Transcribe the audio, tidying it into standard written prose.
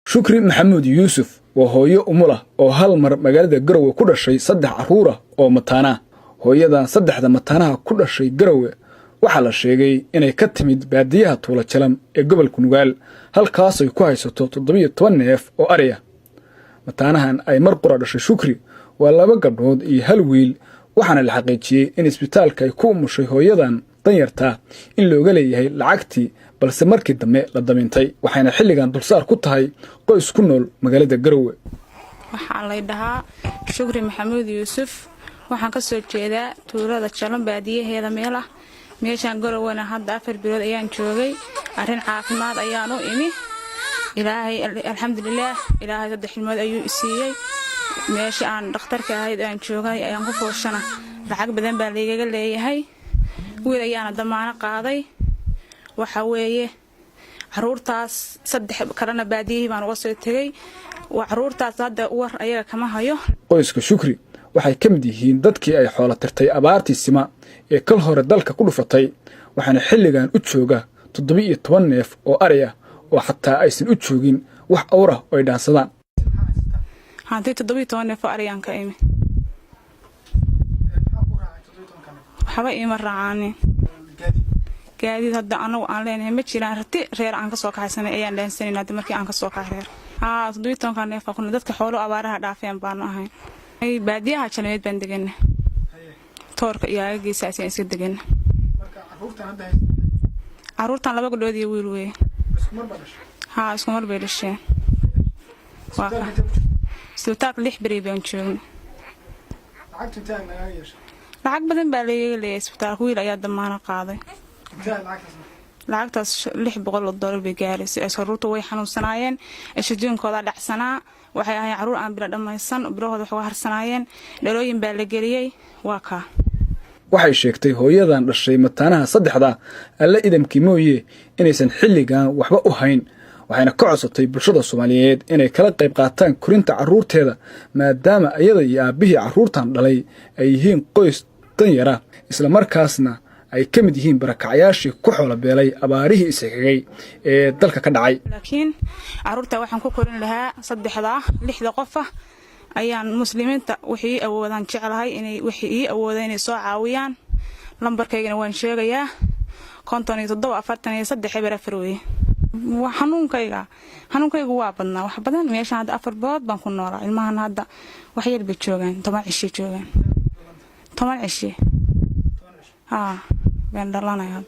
Shukri Maxamuud Yuusuf waa hooyo umula oo hal mar magaalada Garowe ku dhashay 3 caruur ah oo mataana. Hooyadan 3 mataanaha ku dhashay Garowe waxa la sheegay inay ka timid baadiyaha Tuula Jalam ee gobolka Nugaal halkaas ay ku haysato 17 neef oo ari ah. Mataanahan ay mar qura dhashay Shukri waa 2 gabdhood iyo hal wiil waxaana la xaqiijiyay in isbitaalka ay ku umushay hooyadan danyarta in looga leeyahay lacagtii balse markii dambe la damintay waxayna xilligan dulsaar ku tahay qoys ku nool magaalada Garowe. Waxaan la dhahaa Shukri Maxamuud Yuusuf waxaan ka soo jeedaa Tuulada Jalam baadiyaheeda meeshaan Garowena hadda 4 bilood ayaan joogay arrin caafimaad ayaan u imi ilaahay alxamdulillah ilaahay 3 xilmood ayuu isiiyay meeshii aan dhakhtarka ahayd aan joogay ayaan ku fooshana lacag badan baa leeyaga leeyahay wiil ayaan damaano qaaday waxa weeye caruurtaas 3 kalena baadiyihii baan uga soo tagay waa caruurtaas hadda war ayaga kama hayo. Qoyska Shukri waxay ka mid yihiin dadkii ay xoolo tirtay abaartii sima ee kal hore dalka ku dhufatay waxaana xilligan u jooga 17 neef oo ari ah oo xataa aysan u joogin wax awra oo ay dhaansadaan. Haddii 17 neef oo ari aan ka imi waxba ima raacani gaadiid hadda anagu aan leenahay ma jiraan rati reer aan ka soo kaxaysanay ayaan leensanay hadda markii aan ka soo kaxay reer 17 neef oo kuna dadka xoolo abaaraha dhaafeen baan ahay ay baadiyaha Jalameed baan deganaa toorka iyo agagiisa ay iska deganaa marka caruurtan 2 gabdhood iyo wiil weey isku mar bay dhasheen waa isbitaalka 6 bari baan joognay lacag badan baa leeyahay isbitaalka wiil ayaa damaano qaaday lacagtaas $600 bay gaaraysaa caruurtu way xanuunsanaayeen shidoonkooda dhacsanaa waxay ahaayeen caruur aan bila dhamaysan bilahooda wax harsanaayeen dhalooyin baa la geliyay waa ka waxay sheegtay hooyadan dhashay mataanaha 3 alla idamkii mooyee inaysan xilligan waxba u hayn waxayna ka codsatay bulshada Soomaaliyeed inay kala qayb qaataan korinta caruurteeda maadaama ayada iyo aabihii caruurtan dhalay ay yihiin qoys danyar ah isla markaasna ay ka mid yihiin barakacayaashii ku xoolo beelay abaarihii isxigay ee dalka ka dhacay. Laakiin caruurta waxaan ku korin lahaa 6 qof ah ayaan muslimiinta wixii awoodaan jecelahay inay wixii awoodaan inay soo caawiyaan lambarkaygana waan sheegayaa 57 weey xanuunkaygu waa badnaa wax badan meeshaan hadda 4 bilood baan ku noolaa ilmahan hadda wax yar bay joogaan 10 cisho joogaan 10 cisho baan dhalanaya